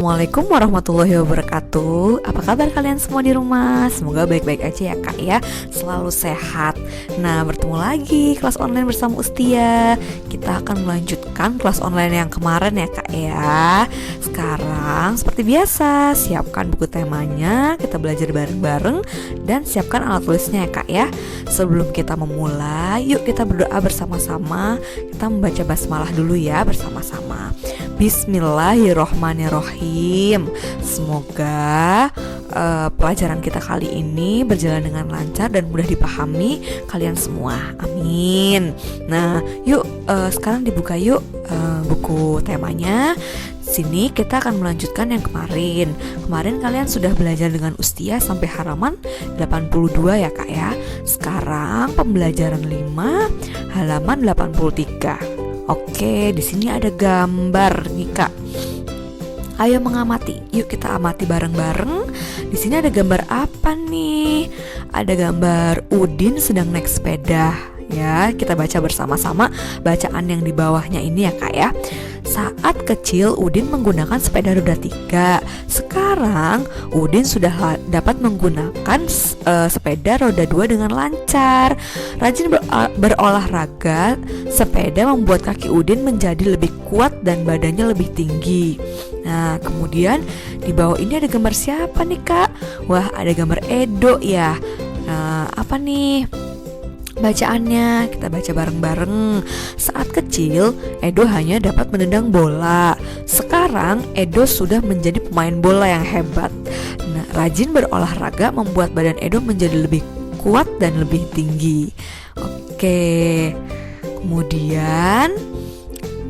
Assalamualaikum warahmatullahi wabarakatuh. Apa kabar kalian semua di rumah? Semoga baik-baik aja ya kak ya, selalu sehat. Nah, bertemu lagi kelas online bersama Ustia. Kita akan melanjutkan kelas online yang kemarin ya kak ya. Sekarang seperti biasa, siapkan buku temanya, kita belajar bareng-bareng, dan siapkan alat tulisnya ya kak ya. Sebelum kita memulai, yuk kita berdoa bersama-sama. Kita membaca basmalah dulu ya bersama-sama. Bismillahirrohmanirrohim. Semoga pelajaran kita kali ini berjalan dengan lancar dan mudah dipahami kalian semua. Amin. Nah, yuk sekarang dibuka yuk buku temanya. Sini kita akan melanjutkan yang kemarin. Kemarin kalian sudah belajar dengan Ustia sampai halaman 82 ya kak ya. Sekarang pembelajaran 5 halaman 83. Oke, di sini ada gambar nih kak. Ayo mengamati. Yuk kita amati bareng-bareng. Di sini ada gambar apa nih? Ada gambar Udin sedang naik sepeda. Ya, kita baca bersama-sama bacaan yang di bawahnya ini ya kak ya. Saat kecil Udin menggunakan sepeda roda 3. Sekarang Udin sudah dapat menggunakan sepeda roda 2 dengan lancar. Rajin berolahraga, sepeda membuat kaki Udin menjadi lebih kuat dan badannya lebih tinggi. Nah, kemudian di bawah ini ada gambar siapa nih kak? Wah, ada gambar Edo ya. Nah, apa nih bacaannya? Kita baca bareng-bareng. Saat kecil, Edo hanya dapat menendang bola. Sekarang, Edo sudah menjadi pemain bola yang hebat. Nah, rajin berolahraga membuat badan Edo menjadi lebih kuat dan lebih tinggi. Oke. Kemudian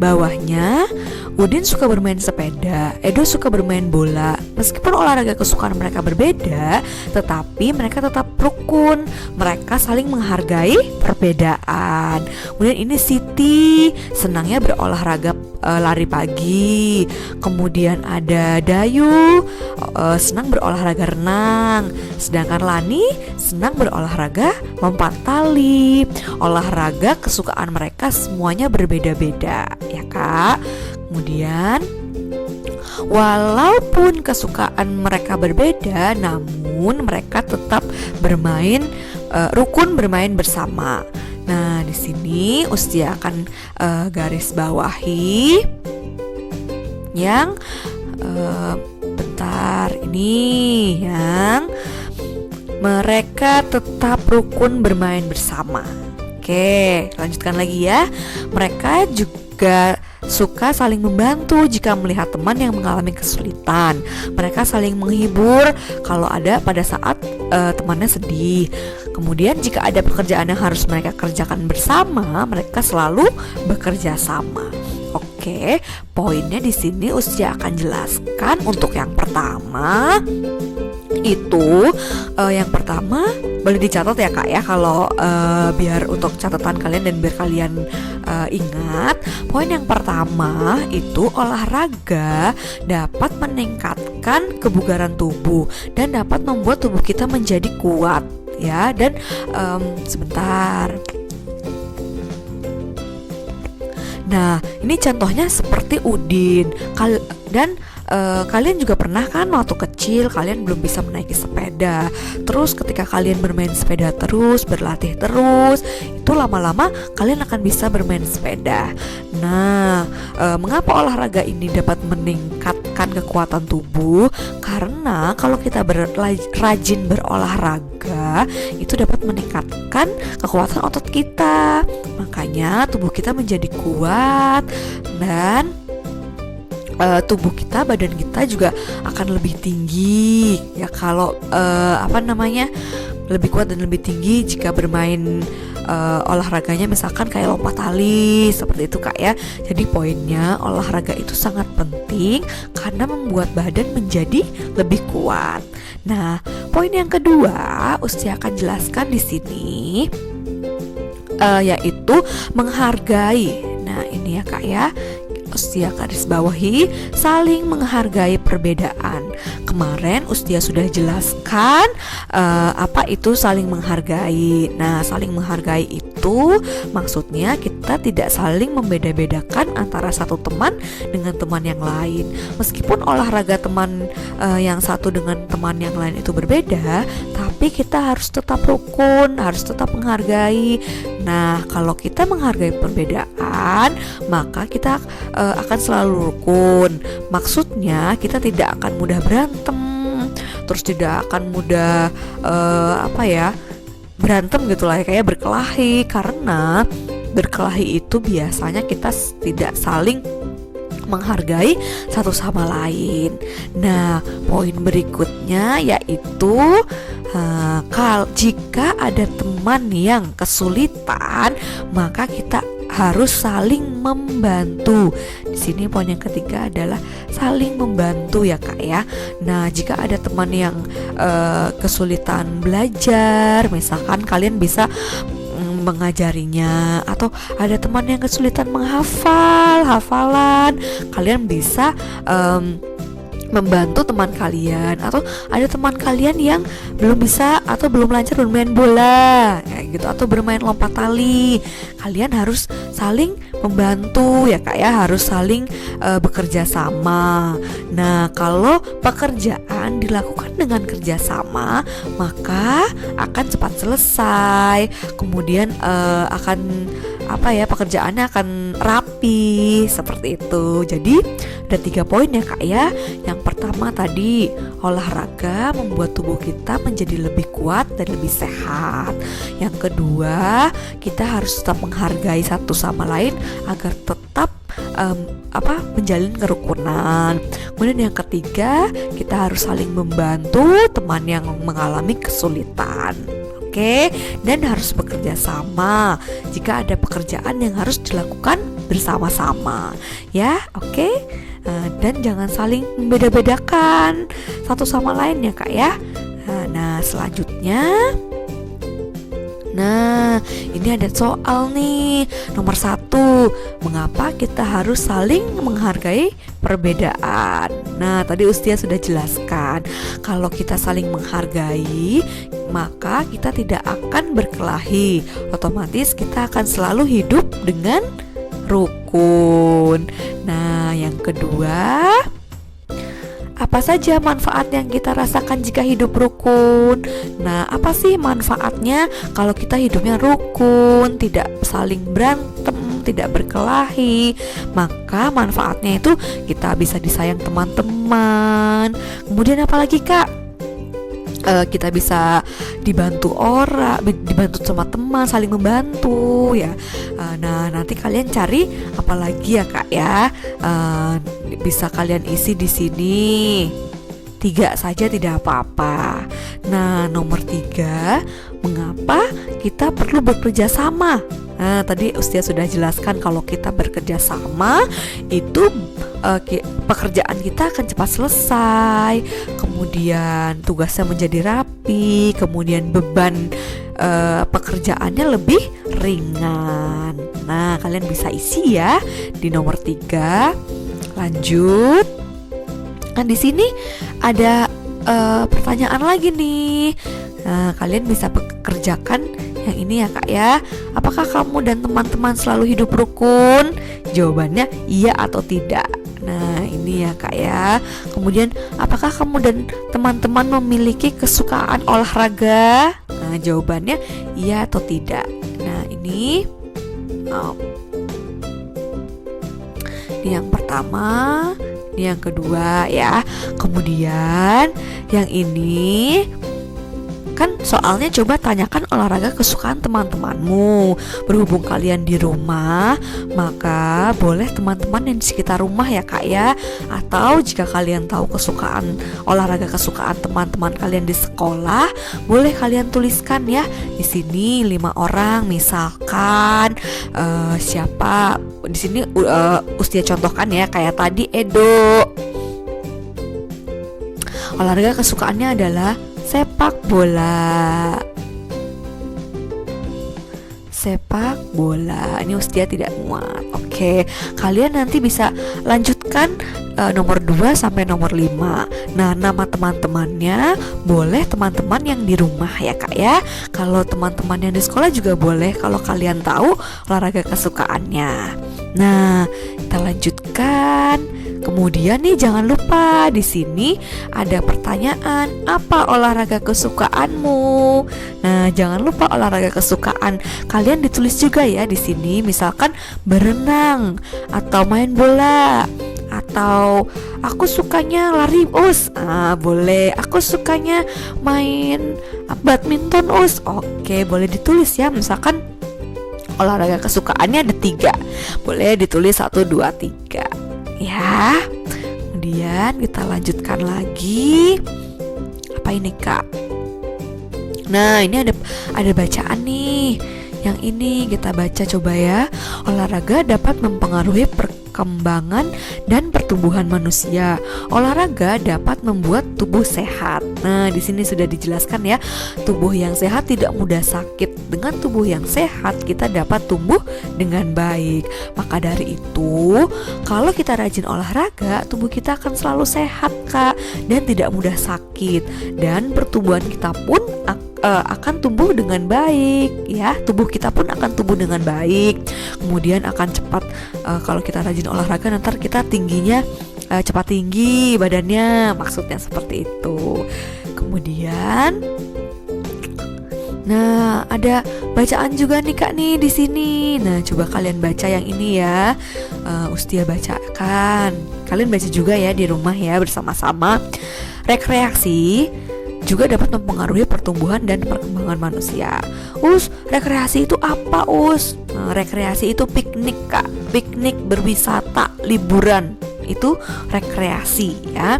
bawahnya, Udin suka bermain sepeda, Edo suka bermain bola. Meskipun olahraga kesukaan mereka berbeda, tetapi mereka tetap rukun. Mereka saling menghargai perbedaan. Kemudian ini Siti, senangnya berolahraga lari pagi. Kemudian ada Dayu, senang berolahraga renang. Sedangkan Lani senang berolahraga lompat tali. Olahraga kesukaan mereka semuanya berbeda-beda ya kak. Kemudian walaupun kesukaan mereka berbeda, namun mereka tetap bermain rukun bermain bersama. Nah, di sini Ustia akan garis bawahi yang bentar ini yang mereka tetap rukun bermain bersama. Oke, lanjutkan lagi ya. Mereka juga suka saling membantu jika melihat teman yang mengalami kesulitan. Mereka saling menghibur kalau ada pada saat temannya sedih. Kemudian jika ada pekerjaan yang harus mereka kerjakan bersama, mereka selalu bekerja sama. Oke, poinnya di sini Ustia akan jelaskan. Untuk yang pertama itu yang pertama boleh dicatat ya kak ya, kalau biar untuk catatan kalian dan biar kalian ingat. Poin yang pertama itu olahraga dapat meningkatkan kebugaran tubuh dan dapat membuat tubuh kita menjadi kuat ya. Dan sebentar. Nah, ini contohnya seperti Udin. Kalian juga pernah kan waktu kecil kalian belum bisa menaiki sepeda. Terus ketika kalian bermain sepeda terus, berlatih terus, itu lama-lama kalian akan bisa bermain sepeda. Nah, mengapa olahraga ini dapat meningkatkan kekuatan tubuh? Karena kalau kita rajin berolahraga, itu dapat meningkatkan kekuatan otot kita. Makanya tubuh kita menjadi kuat dan tubuh kita, badan kita juga akan lebih tinggi ya. Kalau lebih kuat dan lebih tinggi jika bermain olahraganya misalkan kayak lompat tali seperti itu kak ya. Jadi poinnya olahraga itu sangat penting karena membuat badan menjadi lebih kuat. Nah, poin yang kedua Ustia akan jelaskan di sini yaitu menghargai. Nah, ini ya kak ya, Ustia garis bawahi saling menghargai perbedaan. Kemarin Ustia sudah jelaskan apa itu saling menghargai. Nah, saling menghargai itu itu maksudnya kita tidak saling membeda-bedakan antara satu teman dengan teman yang lain. Meskipun olahraga teman yang satu dengan teman yang lain itu berbeda, tapi kita harus tetap rukun, harus tetap menghargai. Nah, kalau kita menghargai perbedaan, maka kita akan selalu rukun. Maksudnya kita tidak akan mudah berantem, terus tidak akan mudah berantem gitulah ya, kayak berkelahi. Karena berkelahi itu biasanya kita tidak saling menghargai satu sama lain. Nah, poin berikutnya yaitu jika ada teman yang kesulitan, maka kita harus saling membantu. Di sini poin yang ketiga adalah saling membantu ya Kak ya. Nah, jika ada teman yang kesulitan belajar, misalkan kalian bisa mengajarinya, atau ada teman yang kesulitan menghafal hafalan, kalian bisa membantu teman kalian. Atau ada teman kalian yang belum bisa atau belum lancar bermain bola kayak gitu, atau bermain lompat tali, kalian harus saling membantu ya Kak ya, harus saling bekerja sama. Nah, kalau pekerjaan dilakukan dengan kerjasama, maka akan cepat selesai. Kemudian pekerjaannya akan rapi seperti itu. Jadi ada 3 poin ya Kak ya. Yang pertama tadi, olahraga membuat tubuh kita menjadi lebih kuat dan lebih sehat. Yang kedua, kita harus tetap menghargai satu sama lain agar tetap menjalin kerukunan. Kemudian yang ketiga, kita harus saling membantu teman yang mengalami kesulitan. Oke, dan harus bekerja sama jika ada pekerjaan yang harus dilakukan bersama-sama. Ya, oke. Dan jangan saling membeda-bedakan satu sama lain ya Kak ya. Nah, selanjutnya, ini ada soal nih. Nomor 1, mengapa kita harus saling menghargai perbedaan? Nah, tadi Ustia sudah jelaskan, kalau kita saling menghargai, maka kita tidak akan berkelahi. Otomatis kita akan selalu hidup dengan rukun. Nah, yang kedua, apa saja manfaat yang kita rasakan jika hidup rukun? Nah, apa sih manfaatnya kalau kita hidupnya rukun, tidak saling berantem, tidak berkelahi? Maka manfaatnya itu kita bisa disayang teman-teman. Kemudian apa lagi Kak? Kita bisa dibantu sama teman, saling membantu ya. Nah, nanti kalian cari apa lagi ya Kak ya? Bisa kalian isi di sini. 3 saja tidak apa-apa. Nah, nomor 3, mengapa kita perlu bekerja sama? Nah, tadi Ustia sudah jelaskan kalau kita bekerja sama itu pekerjaan kita akan cepat selesai, kemudian tugasnya menjadi rapi, kemudian beban pekerjaannya lebih ringan. Nah, kalian bisa isi ya di nomor 3. Lanjut. Nah, di sini ada pertanyaan lagi nih. Nah, kalian bisa kerjakan yang ini ya Kak ya. Apakah kamu dan teman-teman selalu hidup rukun? Jawabannya iya atau tidak. Nah, ini ya Kak ya. Kemudian, apakah kamu dan teman-teman memiliki kesukaan olahraga? Nah, jawabannya iya atau tidak. Nah, ini yang pertama, ini yang kedua ya. Kemudian yang ini kan soalnya coba tanyakan olahraga kesukaan teman-temanmu. Berhubung kalian di rumah, maka boleh teman-teman yang di sekitar rumah ya Kak ya. Atau jika kalian tahu olahraga kesukaan teman-teman kalian di sekolah, boleh kalian tuliskan ya di sini 5 orang. Misalkan siapa di sini Ustia contohkan ya, kayak tadi Edo. Olahraga kesukaannya adalah sepak bola. sepak bola. Ini Ustia tidak muat. Oke, kalian nanti bisa lanjutkan nomor 2 sampai nomor 5. Nah, nama teman-temannya boleh teman-teman yang di rumah ya Kak ya. Kalau teman-teman yang di sekolah juga boleh kalau kalian tahu olahraga kesukaannya. Nah, kita lanjutkan. Kemudian nih jangan lupa di sini ada pertanyaan, apa olahraga kesukaanmu? Nah, jangan lupa olahraga kesukaan kalian ditulis juga ya di sini. Misalkan berenang atau main bola, atau aku sukanya lari us, boleh. Aku sukanya main badminton us. Oke, boleh ditulis ya. Misalkan olahraga kesukaannya ada 3, boleh ditulis 1, 2, 3 ya. Kemudian kita lanjutkan lagi. Apa ini Kak? Nah, ini ada bacaan nih. Yang ini kita baca coba ya. Olahraga dapat mempengaruhi perkembangan dan pertumbuhan manusia. Olahraga dapat membuat tubuh sehat. Nah, di sini sudah dijelaskan ya. Tubuh yang sehat tidak mudah sakit. Dengan tubuh yang sehat kita dapat tumbuh dengan baik. Maka dari itu, kalau kita rajin olahraga, tubuh kita akan selalu sehat Kak, dan tidak mudah sakit. Dan pertumbuhan kita pun akan tumbuh dengan baik ya. Tubuh kita pun akan tumbuh dengan baik. Kemudian akan cepat, kalau kita rajin olahraga nanti kita tingginya cepat tinggi badannya, maksudnya seperti itu. Kemudian nah, ada bacaan juga nih Kak nih di sini. Nah, coba kalian baca yang ini ya. Ustia bacakan. Kalian baca juga ya di rumah ya bersama-sama. Rekreasi juga dapat mempengaruhi pertumbuhan dan perkembangan manusia. Rekreasi itu apa Nah, rekreasi itu piknik Kak. Piknik, berwisata, liburan. Itu rekreasi ya.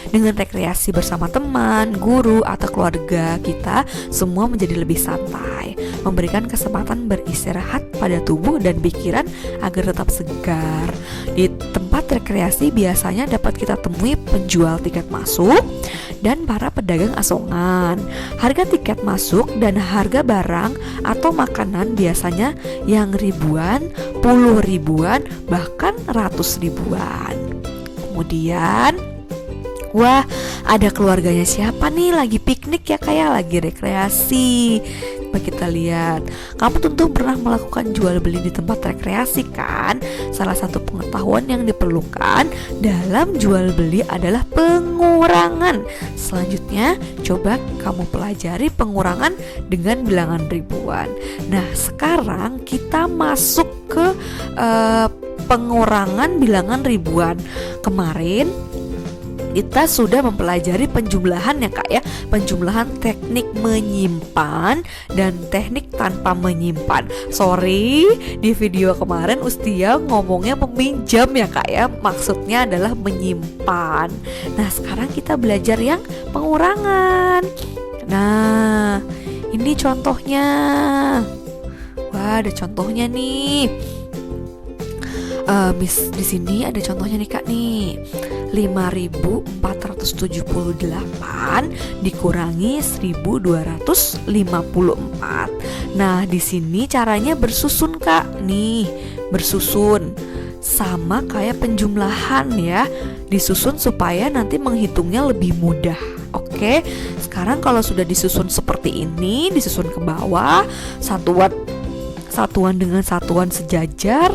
Dengan rekreasi bersama teman, guru, atau keluarga kita, semua menjadi lebih santai, memberikan kesempatan beristirahat pada tubuh dan pikiran agar tetap segar. Di tempat rekreasi biasanya dapat kita temui penjual tiket masuk dan para pedagang asongan. Harga tiket masuk dan harga barang atau makanan biasanya yang ribuan, puluh ribuan, bahkan ratus ribuan. Kemudian wah, ada keluarganya siapa nih lagi piknik ya, kayak lagi rekreasi. Coba kita lihat. Kamu tentu pernah melakukan jual beli di tempat rekreasi kan? Salah satu pengetahuan yang diperlukan dalam jual beli adalah pengurangan. Selanjutnya, coba kamu pelajari pengurangan dengan bilangan ribuan. Nah, sekarang kita masuk ke pengurangan bilangan ribuan. Kemarin kita sudah mempelajari penjumlahan ya Kak ya. Penjumlahan teknik menyimpan dan teknik tanpa menyimpan. Sorry, di video kemarin Ustia ngomongnya meminjam ya Kak ya. Maksudnya adalah menyimpan. Nah, sekarang kita belajar yang pengurangan. Nah, ini contohnya. Wah, ada contohnya nih. Di sini ada contohnya nih Kak nih. 5.478 dikurangi 1.254. Nah, di sini caranya bersusun Kak. Nih, bersusun. Sama kayak penjumlahan ya. Disusun supaya nanti menghitungnya lebih mudah. Oke. Sekarang kalau sudah disusun seperti ini, disusun ke bawah, satuan dengan satuan sejajar.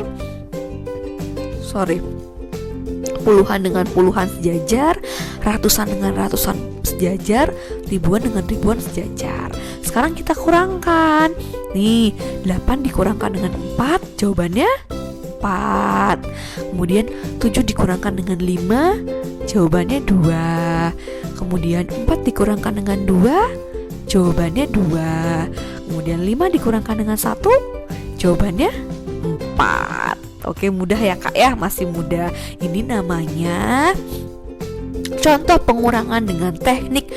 Puluhan dengan puluhan sejajar, ratusan dengan ratusan sejajar, ribuan dengan ribuan sejajar. Sekarang kita kurangkan. Nih, 8 dikurangkan dengan 4, jawabannya 4. Kemudian 7 dikurangkan dengan 5, jawabannya 2. Kemudian 4 dikurangkan dengan 2, jawabannya 2. Kemudian 5 dikurangkan dengan 1, jawabannya 4. Oke, mudah ya Kak ya, masih mudah. Ini namanya contoh pengurangan dengan teknik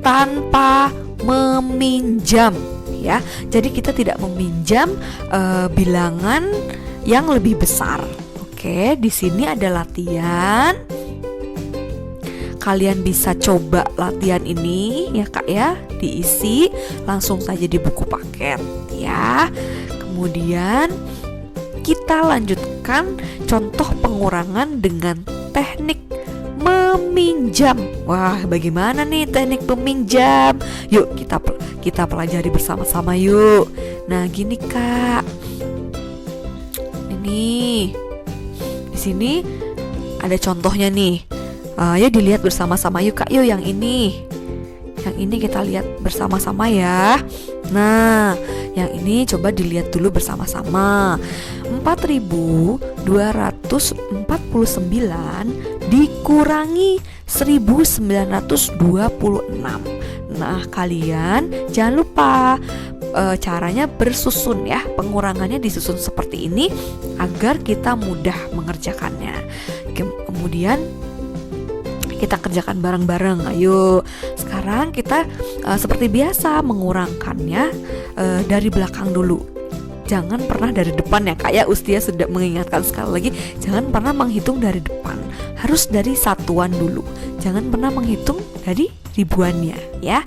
tanpa meminjam ya. Jadi kita tidak meminjam bilangan yang lebih besar. Oke, di sini ada latihan. Kalian bisa coba latihan ini ya Kak ya, diisi langsung saja di buku paket ya. Kemudian kita lanjutkan contoh pengurangan dengan teknik meminjam. Wah, bagaimana nih teknik meminjam? Yuk kita pelajari bersama-sama yuk. Nah, gini Kak. Ini di sini ada contohnya nih. Ya dilihat bersama-sama yuk Kak. Yuk yang ini. Yang ini kita lihat bersama-sama ya. Nah, yang ini coba dilihat dulu bersama-sama. 4.249 dikurangi 1.926. Nah, kalian jangan lupa caranya bersusun ya. Pengurangannya disusun seperti ini agar kita mudah mengerjakannya. Kemudian kita kerjakan bareng-bareng. Ayo, sekarang kita seperti biasa mengurangkannya dari belakang dulu. Jangan pernah dari depan ya Kak ya. Ustia sudah mengingatkan sekali lagi, jangan pernah menghitung dari depan. Harus dari satuan dulu. Jangan pernah menghitung dari ribuannya ya.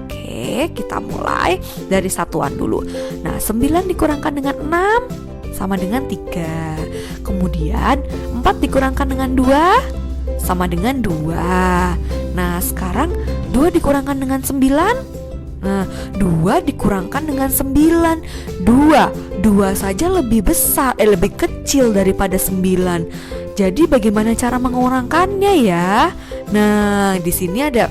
Oke, kita mulai dari satuan dulu. Nah, 9 dikurangkan dengan 6 sama dengan 3. Kemudian 4 dikurangkan dengan 2 sama dengan 2. Nah, sekarang 2 dikurangkan dengan 9. Nah, 2 dikurangkan dengan 9. 2 saja lebih besar, lebih kecil daripada 9. Jadi bagaimana cara mengurangkannya ya? Nah, di sini ada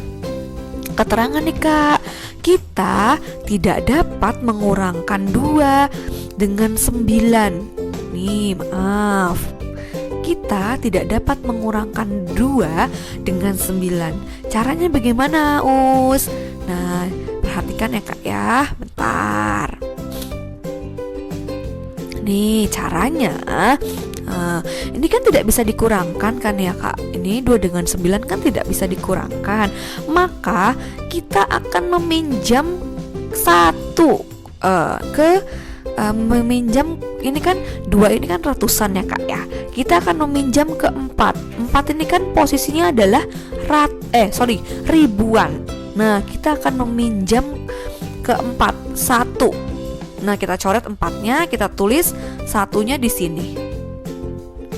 keterangan nih Kak. Kita tidak dapat mengurangkan 2 dengan 9. Nih, maaf. Kita tidak dapat mengurangkan 2 dengan 9. Caranya bagaimana, Us? Nah, perhatikan ya Kak ya. Bentar. Nih, caranya ini kan tidak bisa dikurangkan kan ya Kak. Ini 2 dengan 9 kan tidak bisa dikurangkan. Maka kita akan meminjam 1 meminjam, ini kan 2 ini kan ratusan ya Kak ya. Kita akan meminjam ke 4. 4 ini kan posisinya adalah ribuan. Nah, kita akan meminjam ke 4 1. Nah, kita coret 4-nya, kita tulis satunya di sini.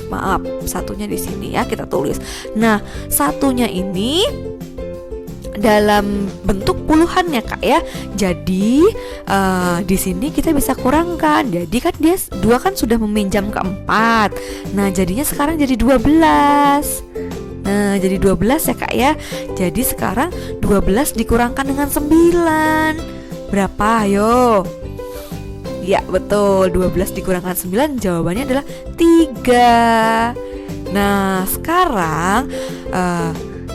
Maaf, satunya di sini ya, kita tulis. Nah, satunya ini dalam bentuk puluhan ya Kak ya. Jadi di sini kita bisa kurangkan. Jadi kan dia 2 kan sudah meminjam ke 4. Nah, jadinya sekarang jadi 12. Nah, jadi 12 ya Kak ya. Jadi sekarang 12 dikurangkan dengan 9. Berapa? Ayo. Ya, betul. 12 dikurangkan 9 jawabannya adalah 3. Nah, sekarang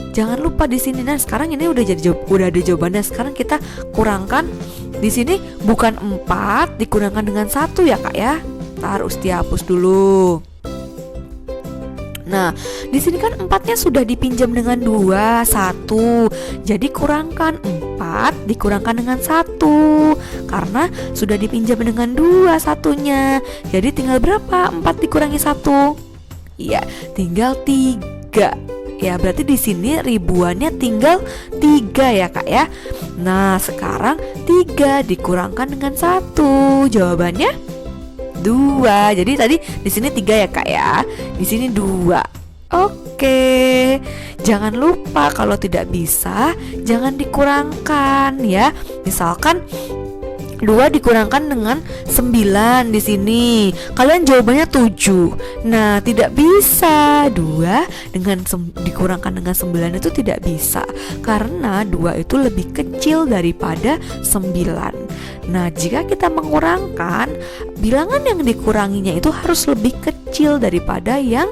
jangan lupa di sini. Nah, sekarang ini udah ada jawabannya. Sekarang kita kurangkan di sini bukan 4 dikurangkan dengan 1 ya Kak ya. Ntar Ustia hapus dulu. Nah, di sini kan 4-nya sudah dipinjam dengan 2, 1. Jadi kurangkan 4 dikurangkan dengan 1. Karena sudah dipinjam dengan 2 satunya. Jadi tinggal berapa? 4 dikurangi 1. Iya, tinggal 3. Ya, berarti di sini ribuannya tinggal 3 ya Kak ya. Nah, sekarang 3 dikurangkan dengan 1. Jawabannya 2. Jadi tadi di sini 3 ya Kak ya. Di sini 2. Oke. Jangan lupa kalau tidak bisa jangan dikurangkan ya. Misalkan 2 dikurangkan dengan 9 di sini. Kalian jawabannya 7. Nah, tidak bisa. 2 dikurangkan dengan 9 itu tidak bisa. Karena 2 itu lebih kecil daripada 9. Nah, jika kita mengurangkan, bilangan yang dikuranginya itu harus lebih kecil daripada yang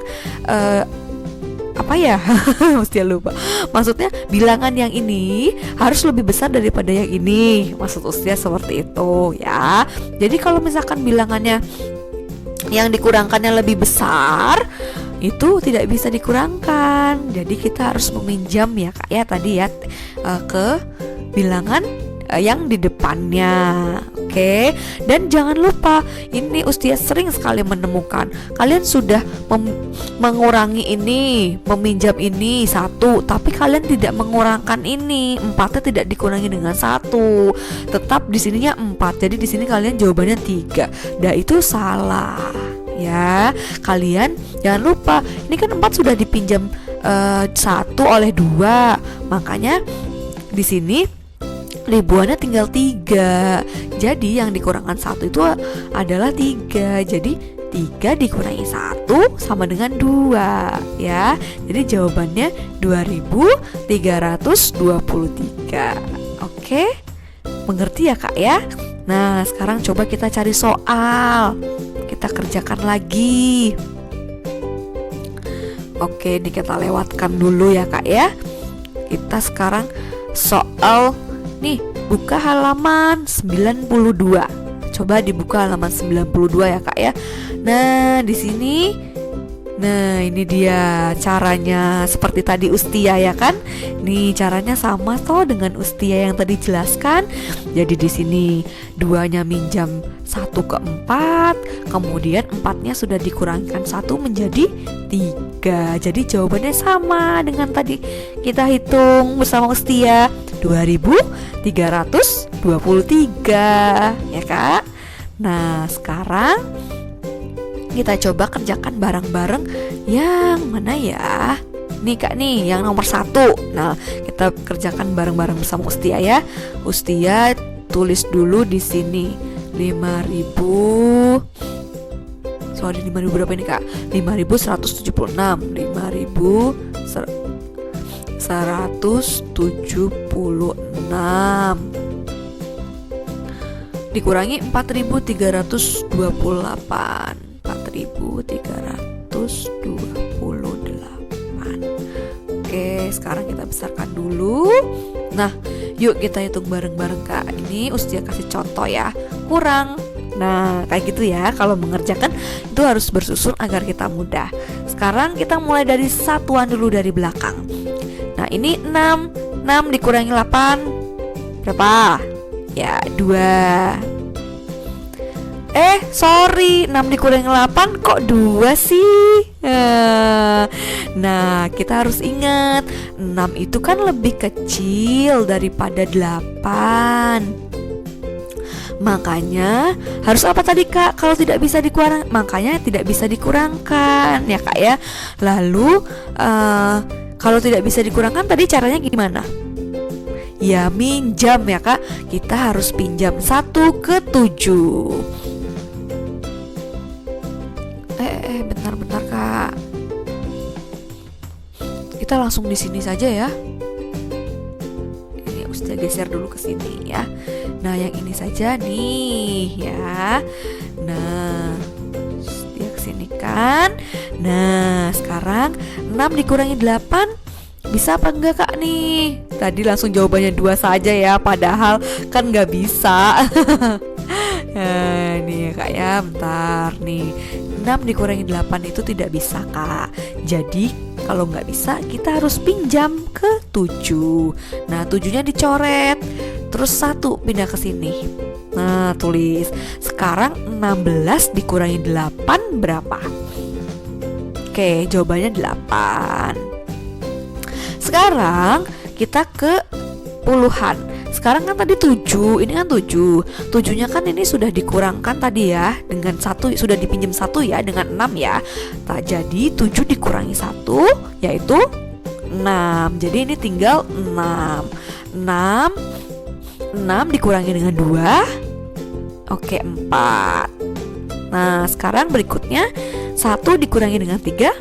mesti lupa. Maksudnya bilangan yang ini harus lebih besar daripada yang ini. Maksud Ustia seperti itu ya. Jadi kalau misalkan bilangannya yang dikurangkannya lebih besar, itu tidak bisa dikurangkan. Jadi kita harus meminjam ya Kak ya tadi ya ke bilangan yang di depannya. Oke, dan jangan lupa, ini Ustia sering sekali menemukan kalian sudah mengurangi ini, meminjam ini 1, tapi kalian tidak mengurangkan ini, 4-nya tidak dikurangi dengan 1, tetap di sininya 4. Jadi di sini kalian jawabannya 3. Nah, itu salah ya. Kalian jangan lupa, ini kan 4 sudah dipinjam 1 oleh 2, makanya di sini ribuannya tinggal 3. Jadi yang dikurangkan 1 itu adalah 3. Jadi 3 dikurangi 1 sama dengan 2 ya. Jadi jawabannya 2323. Oke, mengerti ya Kak ya? Nah, sekarang coba kita cari soal. Kita kerjakan lagi. Oke, ini kita lewatkan dulu ya Kak ya. Kita sekarang soal nih, buka halaman 92. Coba dibuka halaman 92 ya Kak ya. Nah, di sini. Nah, ini dia caranya seperti tadi Ustia ya kan? Nih, caranya sama toh dengan Ustia yang tadi jelaskan. Jadi di sini 2-nya minjam 1 ke 4, kemudian 4-nya sudah dikurangkan 1 menjadi 3. Jadi jawabannya sama dengan tadi kita hitung bersama Ustia, 2323 ya Kak. Nah, sekarang kita coba kerjakan bareng-bareng yang mana ya? Nih Kak nih, yang nomor 1. Nah, kita kerjakan bareng-bareng bersama Ustia ya. Ustia tulis dulu di sini 5.000. Sorry, 5.000 berapa ini Kak? 5.176. 5.176 dikurangi 4.328. 4.328. Oke, sekarang kita besarkan dulu. Nah, yuk kita hitung bareng-bareng Kak. Ini Ustia kasih contoh ya. Kurang. Nah, kayak gitu ya. Kalau mengerjakan itu harus bersusun agar kita mudah. Sekarang kita mulai dari satuan dulu dari belakang. Nah, ini 6. 6 dikurangi 8 berapa? Ya, 2. Sorry, 6 dikurangi 8 kok 2 sih? Nah, kita harus ingat 6 itu kan lebih kecil daripada 8. Makanya harus apa tadi Kak? Kalau tidak bisa dikurang, makanya tidak bisa dikurangkan ya Kak ya. Lalu kalau tidak bisa dikurangkan tadi caranya gimana? Ya minjam ya Kak. Kita harus pinjam 1 ke 7. Bentar Kak. Kita langsung di sini saja ya. Ini Ustia geser dulu ke sini ya. Nah, yang ini saja nih ya. Nah, Ustia ke sini kan. Nah, sekarang 6 dikurangi 8 bisa apa enggak Kak nih? Tadi langsung jawabannya 2 saja ya, padahal kan nggak bisa. Nah, ini ya Kak ya, bentar nih. 6 dikurangi 8 itu tidak bisa Kak. Jadi kalau nggak bisa kita harus pinjam ke 7. Nah, 7-nya dicoret. Terus 1 pindah ke sini. Nah, tulis. Sekarang 16 dikurangi 8 berapa? Oke, jawabannya 8. Sekarang kita ke puluhan. Sekarang kan tadi 7, ini kan 7. 7-nya kan ini sudah dikurangkan tadi ya, dengan 1 sudah dipinjam 1 ya, dengan 6 ya. Tak jadi 7 dikurangi 1 yaitu 6. Jadi ini tinggal 6. 6 dikurangi dengan 2. Oke, 4. Nah, sekarang berikutnya 1 dikurangi dengan 3.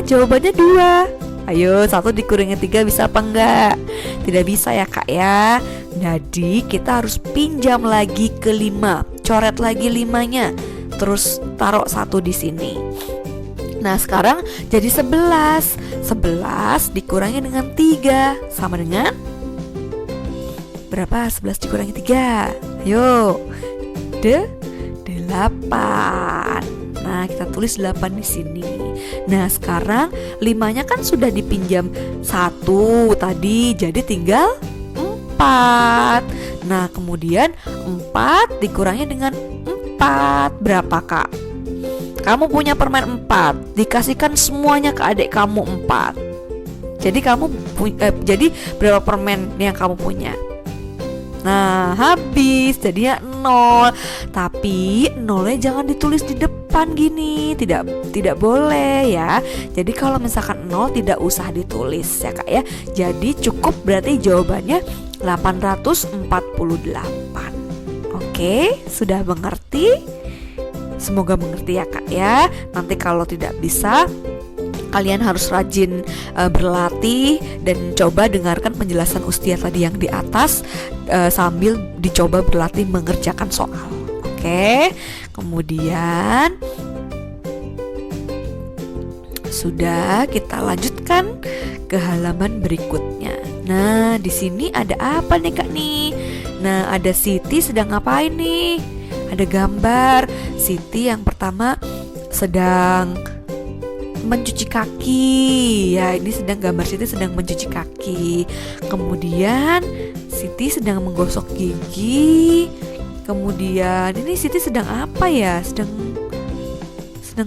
Jawabannya 2. Ayo, 1 dikurangi 3 bisa apa enggak? Tidak bisa ya Kak ya. Jadi kita harus pinjam lagi ke 5. Coret lagi 5-nya. Terus taruh 1 di sini. Nah, sekarang jadi 11. 11 dikurangi dengan 3 sama dengan berapa? 11 dikurangi 3. Ayo. 8. Nah, kita tulis 8 di sini. Nah, sekarang 5-nya kan sudah dipinjam 1 tadi, jadi tinggal 4. Nah, kemudian 4 dikurangi dengan 4 berapa, Kak? Kamu punya permen 4, dikasihkan semuanya ke adik kamu 4. Jadi jadi berapa permen yang kamu punya? Nah, habis, jadinya 0. Tapi 0-nya jangan ditulis di depan gini, tidak boleh ya. Jadi kalau misalkan 0 tidak usah ditulis ya, Kak ya. Jadi cukup berarti jawabannya 848. Oke, sudah mengerti? Semoga mengerti ya, Kak ya. Nanti kalau tidak bisa, kalian harus rajin berlatih dan coba dengarkan penjelasan Ustia tadi yang di atas sambil dicoba berlatih mengerjakan soal. Oke. Kemudian sudah, kita lanjutkan ke halaman berikutnya. Nah, di sini ada apa nih, Kak nih? Nah, ada Siti sedang ngapain nih? Ada gambar Siti yang pertama sedang mencuci kaki. Ya, ini sedang gambar Siti sedang mencuci kaki. Kemudian Siti sedang menggosok gigi. Kemudian ini Siti sedang apa ya? Sedang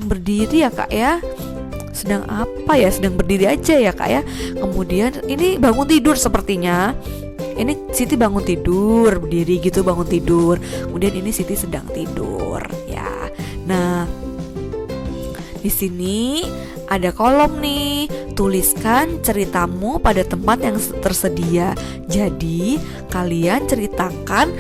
berdiri ya, Kak ya? Sedang apa ya? Sedang berdiri aja ya, Kak ya? Kemudian ini bangun tidur sepertinya. Ini Siti bangun tidur, berdiri gitu bangun tidur. Kemudian ini Siti sedang tidur ya. Nah, di sini ada kolom nih, tuliskan ceritamu pada tempat yang tersedia. Jadi kalian ceritakan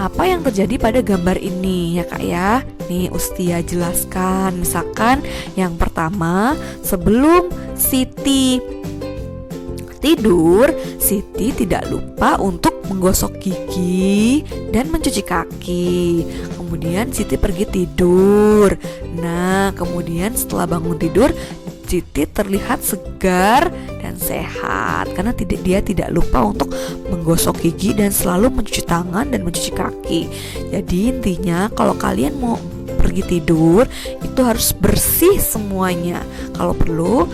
apa yang terjadi pada gambar ini ya, Kak ya. Nih Ustia jelaskan. Misalkan yang pertama, sebelum Siti tidur, Siti tidak lupa untuk menggosok gigi dan mencuci kaki. Kemudian Siti pergi tidur. Nah, kemudian setelah bangun tidur, Siti terlihat segar dan sehat karena dia tidak lupa untuk menggosok gigi dan selalu mencuci tangan dan mencuci kaki. Jadi intinya kalau kalian mau pergi tidur itu harus bersih semuanya. Kalau perlu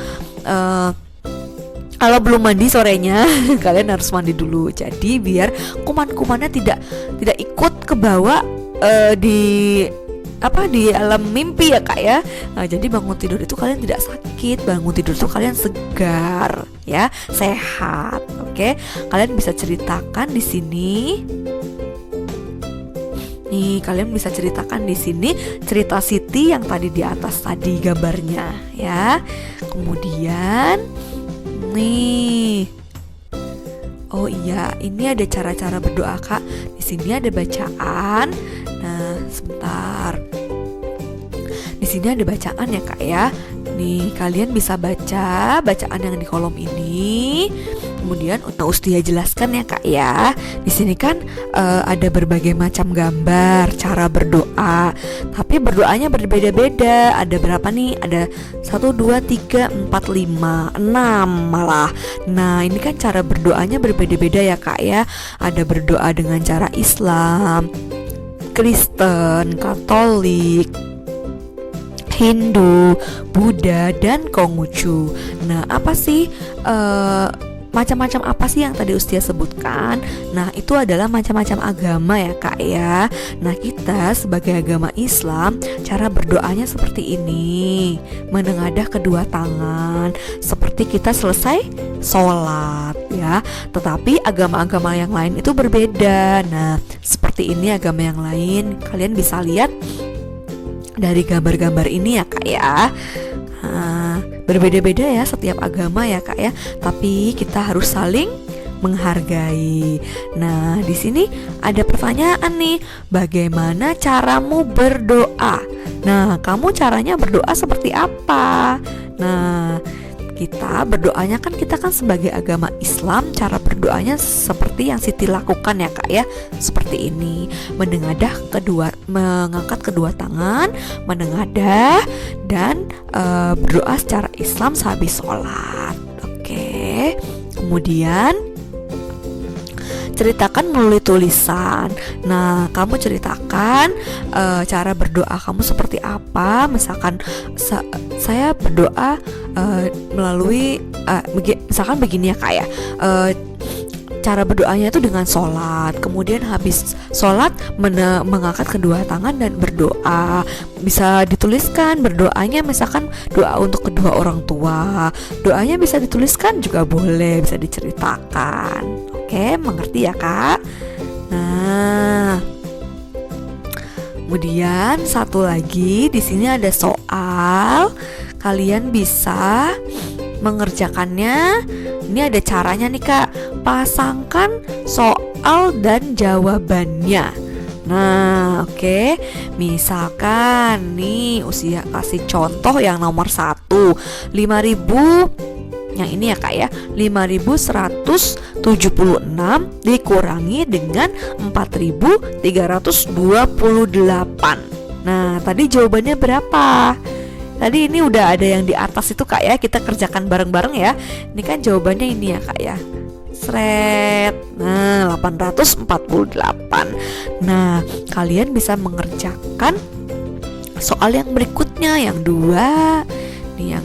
kalau belum mandi sorenya kalian harus mandi dulu. Jadi biar kuman-kumannya tidak ikut ke bawah di alam mimpi ya, Kak ya. Nah, jadi bangun tidur itu kalian tidak sakit, bangun tidur itu kalian segar ya, sehat. Oke, kalian bisa ceritakan di sini. Nih, kalian bisa ceritakan di sini cerita Siti yang tadi di atas tadi gambarnya ya. Kemudian nih, oh iya, ini ada cara-cara berdoa, Kak. Di sini ada bacaan. Nah, sebentar. Di sini ada bacaan ya, Kak ya. Nih, kalian bisa baca bacaan yang di kolom ini. Kemudian Ustia jelaskan ya, Kak ya. Di sini kan ada berbagai macam gambar cara berdoa. Tapi berdoanya berbeda-beda. Ada berapa nih? Ada 1, 2, 3, 4, 5, 6 malah. Nah, ini kan cara berdoanya berbeda-beda ya, Kak ya. Ada berdoa dengan cara Islam, Kristen, Katolik, Hindu, Buddha, dan Konghucu. Nah, apa sih macam-macam apa sih yang tadi Ustia sebutkan? Nah, itu adalah macam-macam agama ya, Kak ya. Nah, kita sebagai agama Islam, cara berdoanya seperti ini. Menengadah kedua tangan seperti kita selesai sholat ya. Tetapi agama-agama yang lain itu berbeda. Nah, seperti ini agama yang lain. Kalian bisa lihat dari gambar-gambar ini ya, Kak ya. Berbeda-beda ya setiap agama ya, Kak ya. Tapi kita harus saling menghargai. Nah, di sini ada pertanyaan nih, bagaimana caramu berdoa? Nah, kamu caranya berdoa seperti apa? Nah, kita berdoanya kan, kita kan sebagai agama Islam, cara berdoanya seperti yang Siti lakukan ya, Kak ya. Seperti ini, mengangkat kedua tangan, menengadah, dan berdoa secara Islam sehabis sholat. Oke. Kemudian ceritakan melalui tulisan. Nah, kamu ceritakan cara berdoa kamu seperti apa. Misalkan saya berdoa melalui misalkan begini ya, Kak ya. cara berdoanya itu dengan sholat. Kemudian habis sholat mengangkat kedua tangan dan berdoa. Bisa dituliskan berdoanya, misalkan doa untuk kedua orang tua. Doanya bisa dituliskan juga boleh, bisa diceritakan. Oke, mengerti ya Kak? Nah, kemudian satu lagi di sini ada soal. Kalian bisa mengerjakannya. Ini ada caranya nih Kak. Pasangkan soal dan jawabannya. Nah, oke. Misalkan nih usia kasih contoh yang nomor 1, 5.000. Yang ini ya Kak ya, 5.176 dikurangi dengan 4.328. Nah, tadi jawabannya berapa? Tadi ini udah ada yang di atas itu Kak ya, kita kerjakan bareng-bareng ya. Ini kan jawabannya ini ya Kak ya, sret. Nah, 848. Nah, kalian bisa mengerjakan soal yang berikutnya, yang 2. Nih,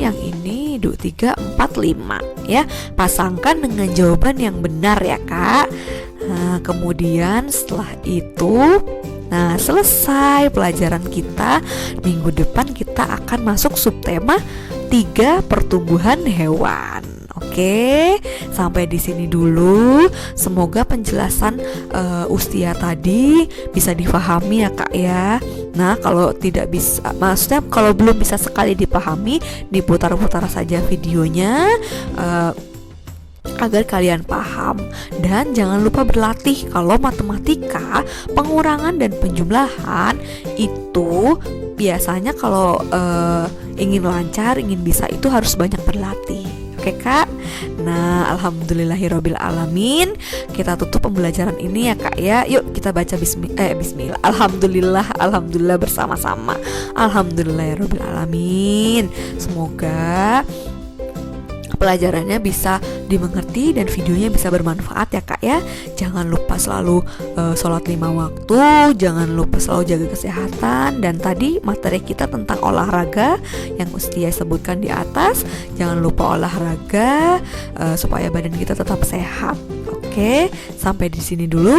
yang ini 2, 3, 4, 5 ya. Pasangkan dengan jawaban yang benar ya Kak. Nah, kemudian setelah itu, nah, selesai pelajaran kita. Minggu depan kita akan masuk subtema 3 pertumbuhan hewan. Oke, sampai di sini dulu. Semoga penjelasan Ustia tadi bisa dipahami ya Kak ya. Nah, kalau tidak bisa, maksudnya kalau belum bisa sekali dipahami, diputar-putar saja videonya agar kalian paham. Dan jangan lupa berlatih. Kalau matematika, pengurangan dan penjumlahan itu biasanya kalau ingin lancar, ingin bisa, itu harus banyak berlatih. Oke Kak. Nah, alhamdulillahirabbil alamin. Kita tutup pembelajaran ini ya Kak ya. Yuk kita baca bismillah. Alhamdulillah bersama-sama. Alhamdulillahirabbil alamin. Semoga pelajarannya bisa dimengerti dan videonya bisa bermanfaat ya Kak ya. Jangan lupa selalu sholat 5 waktu. Jangan lupa selalu jaga kesehatan. Dan tadi materi kita tentang olahraga yang Ustia sebutkan di atas. Jangan lupa olahraga supaya badan kita tetap sehat. Oke, sampai di sini dulu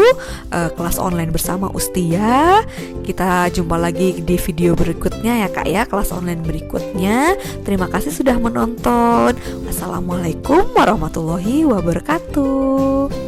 kelas online bersama Ustia. Kita jumpa lagi di video berikutnya ya Kak ya, kelas online berikutnya. Terima kasih sudah menonton. Wassalamualaikum warahmatullahi wabarakatuh.